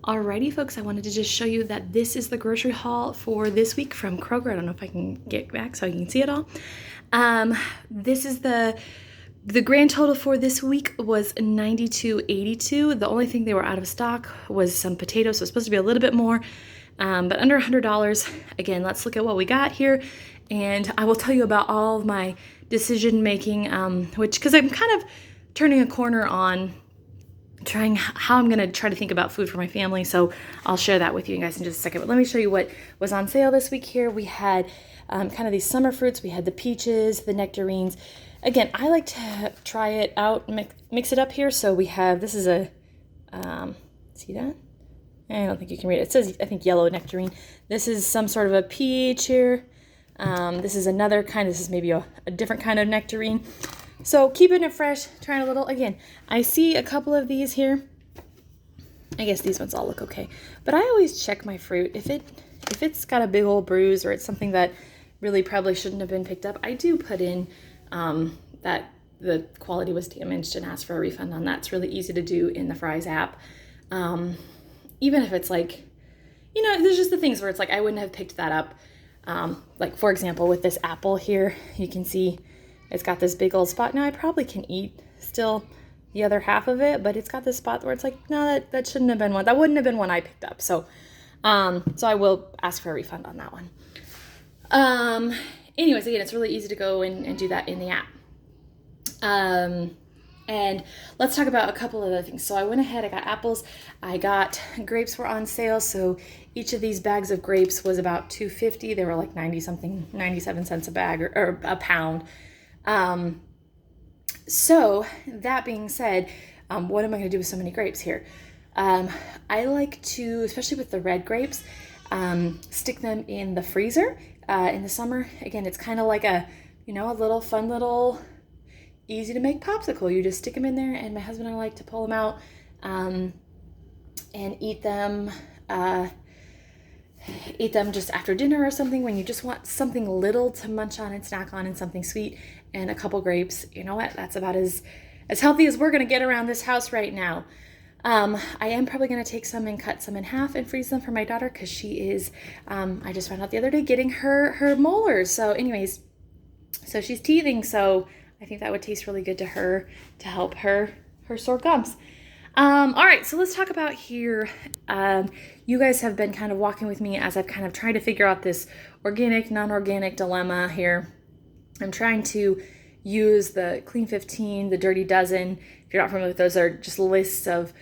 Alrighty, folks, I wanted to just show you that this is the grocery haul for this week from Kroger. I don't know if I can get back so you can see it all. This is the grand total for this week was $92.82. The only thing they were out of stock was some potatoes, so it's supposed to be a little bit more, but under $100. Again, let's look at what we got here, and I will tell you about all of my decision making, because I'm kind of turning a corner on trying how I'm going to try to think about food for my family. So I'll share that with you guys in just a second. But let me show you what was on sale this week here. We had kind of these summer fruits. We had the peaches, the nectarines. Again, I like to try it out, mix it up here. So we have, this is a, see that? I don't think you can read it. It says, I think, yellow nectarine. This is some sort of a peach here. This is another kind. This is maybe a different kind of nectarine. So keeping it fresh, trying a little. Again, I see a couple of these here. I guess these ones all look okay. But I always check my fruit. If it's got a big old bruise or it's something that really probably shouldn't have been picked up, I do put in that the quality was damaged and ask for a refund on that. It's really easy to do in the Fry's app. Even if it's like, there's just the things where it's like I wouldn't have picked that up. Like, for example, with this apple here, you can see it's got this big old spot. Now I probably can eat still the other half of it, but it's got this spot where it's like, no, that shouldn't have been one. That wouldn't have been one I picked up. So I will ask for a refund on that one. Anyways, again, it's really easy to go and do that in the app. And let's talk about a couple of other things. So I went ahead, I got apples, I got grapes were on sale. So each of these bags of grapes was about $2.50. They were like 97 cents a bag or a pound. So that being said, what am I going to do with so many grapes here? I like to, especially with the red grapes, stick them in the freezer, in the summer. Again, it's kind of like a little fun little easy to make popsicle. You just stick them in there, and my husband and I like to pull them out, and eat them just after dinner or something when you just want something little to munch on and snack on and something sweet and a couple grapes. You know what? That's about as healthy as we're going to get around this house right now. I am probably going to take some and cut some in half and freeze them for my daughter because she is, I just found out the other day, getting her molars. So anyways, so she's teething. So I think that would taste really good to her to help her sore gums. All right, so let's talk about here. You guys have been kind of walking with me as I've kind of tried to figure out this organic, non-organic dilemma here. I'm trying to use the Clean 15, the Dirty Dozen. If you're not familiar with those, are just lists of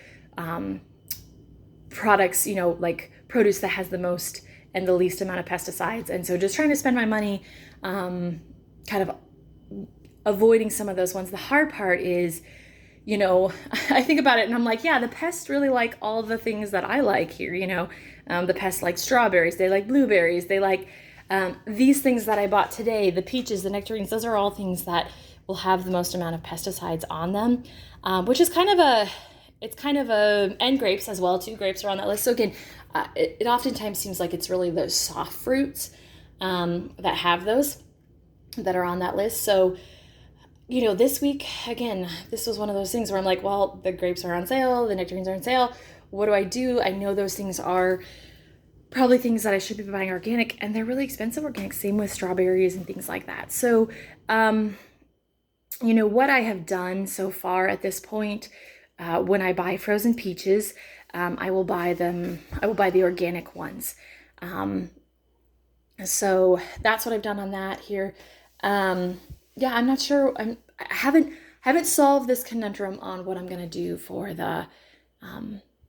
products, like produce that has the most and the least amount of pesticides. And so just trying to spend my money kind of avoiding some of those ones. The hard part is, I think about it and I'm like, yeah, the pests really like all the things that I like here, the pests like strawberries, they like blueberries, they like these things that I bought today, the peaches, the nectarines, those are all things that will have the most amount of pesticides on them, which is and grapes as well too. Grapes are on that list. So again, it oftentimes seems like it's really those soft fruits that have those that are on that list. So this week, again, this was one of those things where I'm like, well, the grapes are on sale, the nectarines are on sale. What do? I know those things are probably things that I should be buying organic, and they're really expensive organic. Same with strawberries and things like that. So, what I have done so far at this point, when I buy frozen peaches, I will buy the organic ones. So that's what I've done on that here. Yeah, I'm not sure. I haven't solved this conundrum on what I'm going to do for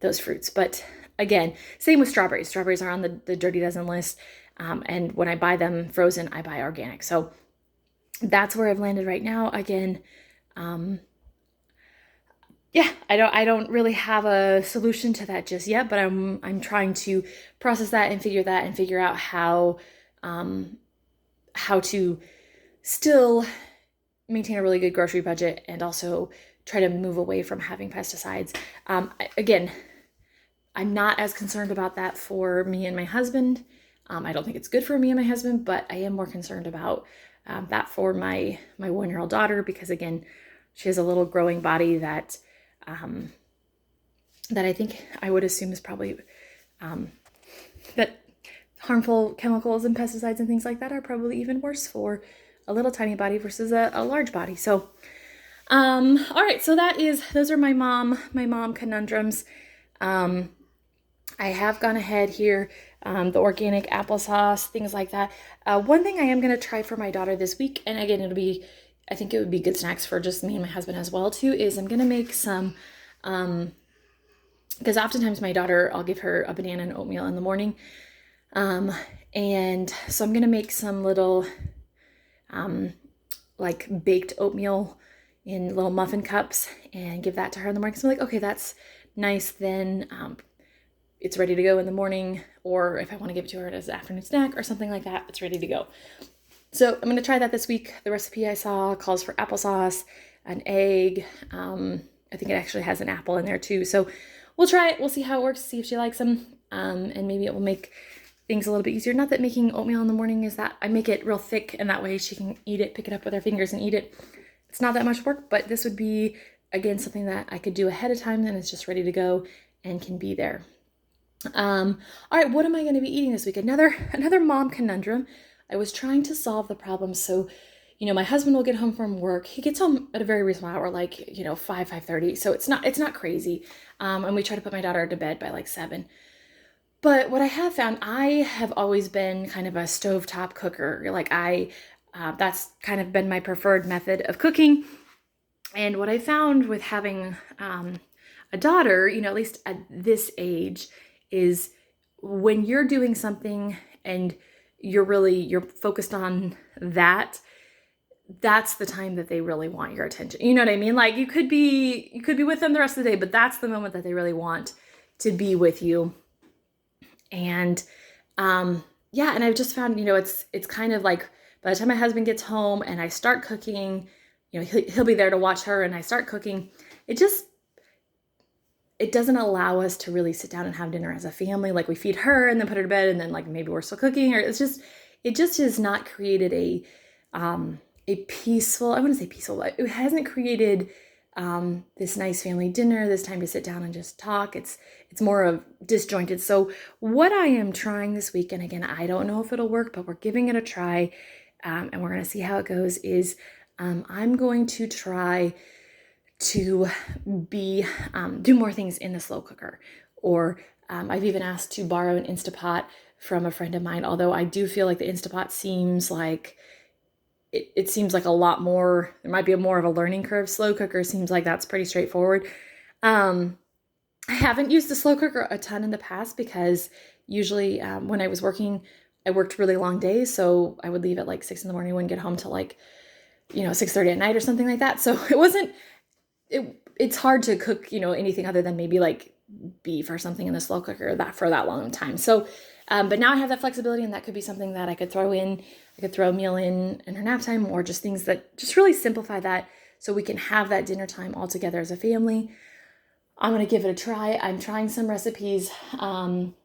those fruits. But again, same with strawberries. Strawberries are on the Dirty Dozen list. And when I buy them frozen, I buy organic. So that's where I've landed right now. Again, yeah, I don't really have a solution to that just yet, but I'm trying to process that and figure out how to still maintain a really good grocery budget and also try to move away from having pesticides. Again, I'm not as concerned about that for me and my husband. I don't think it's good for me and my husband, but I am more concerned about that for my 1-year-old daughter, because again, she has a little growing body that that I think I would assume is probably that harmful chemicals and pesticides and things like that are probably even worse for a little tiny body versus a large body. So, all right, so those are my mom conundrums. I have gone ahead here, the organic applesauce, things like that. One thing I am going to try for my daughter this week, and again, I think it would be good snacks for just me and my husband as well too, is I'm going to make some, because oftentimes my daughter, I'll give her a banana and oatmeal in the morning. And so I'm going to make some little, like baked oatmeal in little muffin cups and give that to her in the morning. So I'm like, okay, that's nice. Then, it's ready to go in the morning, or if I want to give it to her as an afternoon snack or something like that, it's ready to go. So I'm going to try that this week. The recipe I saw calls for applesauce, an egg. I think it actually has an apple in there too. So we'll try it. We'll see how it works, see if she likes them. And maybe it will make things a little bit easier. Not that making oatmeal in the morning is that I make it real thick and that way she can eat it, pick it up with her fingers and eat it. It's not that much work, but this would be, again, something that I could do ahead of time. Then it's just ready to go and can be there. All right, what am I going to be eating this week? Another mom conundrum. I was trying to solve the problem. So, my husband will get home from work. He gets home at a very reasonable hour, like, 5:30. So it's not crazy. And we try to put my daughter to bed by like 7. But what I have found, I have always been kind of a stovetop cooker. Like that's kind of been my preferred method of cooking. And what I found with having, a daughter, at least at this age, is when you're doing something and you're focused on that's the time that they really want your attention. You know what I mean? Like you could be with them the rest of the day, but that's the moment that they really want to be with you. And, and I've just found, it's kind of like by the time my husband gets home and I start cooking, he'll be there to watch her and I start cooking. It doesn't allow us to really sit down and have dinner as a family. Like we feed her and then put her to bed and then like maybe we're still cooking, or it just has not created a peaceful, I wouldn't say peaceful, but it hasn't created this nice family dinner, this time to sit down and just talk. It's more of disjointed. So what I am trying this week, and again, I don't know if it'll work, but we're giving it a try, and we're going to see how it goes, is I'm going to try to do more things in the slow cooker. Or I've even asked to borrow an Instapot from a friend of mine, although I do feel like the Instapot seems like it seems like a lot more, there might be more of a learning curve. Slow cooker seems like that's pretty straightforward. I haven't used the slow cooker a ton in the past because usually when I was working, I worked really long days. So I would leave at like 6 a.m, wouldn't get home till like, 6:30 at night or something like that. So it's hard to cook, anything other than maybe like beef or something in the slow cooker for that long time. So, but now I have that flexibility, and that could be something that I could throw in. I could throw a meal in her nap time, or just things that just really simplify that so we can have that dinner time all together as a family. I'm going to give it a try. I'm trying some recipes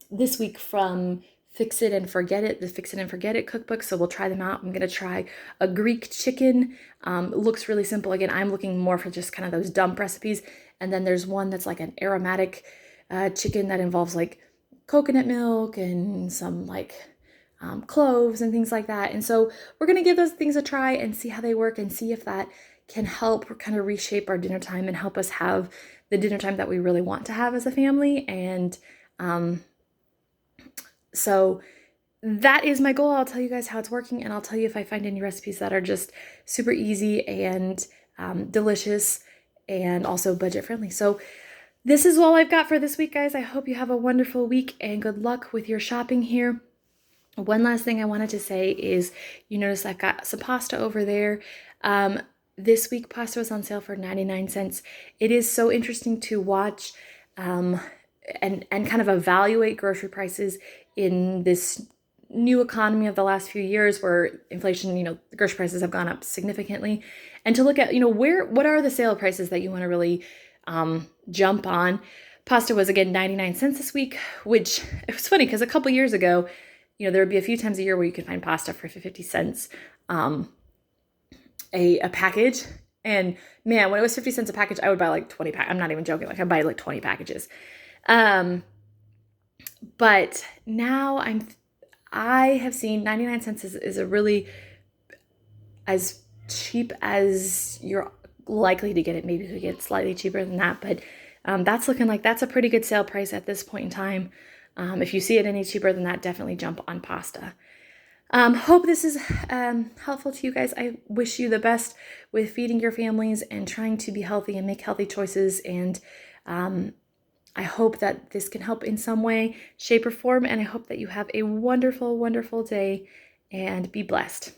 this week from Fix It and Forget It, the Fix It and Forget It cookbook. So we'll try them out. I'm going to try a Greek chicken. It looks really simple. Again, I'm looking more for just kind of those dump recipes. And then there's one that's like an aromatic chicken that involves like coconut milk and some like cloves and things like that. And so we're going to give those things a try and see how they work and see if that can help kind of reshape our dinner time and help us have the dinner time that we really want to have as a family. And so that is my goal. I'll tell you guys how it's working, and I'll tell you if I find any recipes that are just super easy and delicious and also budget friendly. So this is all I've got for this week, guys. I hope you have a wonderful week and good luck with your shopping here. One last thing I wanted to say is, you notice I've got some pasta over there. This week, pasta was on sale for 99 cents. It is so interesting to watch and kind of evaluate grocery prices in this new economy of the last few years where inflation, the grocery prices have gone up significantly. And to look at, what are the sale prices that you want to really jump on. Pasta was, again, 99 cents this week, which it was funny because a couple years ago, there would be a few times a year where you could find pasta for 50 cents a package. And man, when it was 50 cents a package, I would buy like 20 I'm not even joking. Like I'd buy like 20 packages. But now I have seen 99 cents is a really as cheap as you're likely to get it. Maybe you could get slightly cheaper than that, but that's looking like that's a pretty good sale price at this point in time. If you see it any cheaper than that, definitely jump on pasta. Hope this is helpful to you guys. I wish you the best with feeding your families and trying to be healthy and make healthy choices. And I hope that this can help in some way, shape, or form. And I hope that you have a wonderful, wonderful day and be blessed.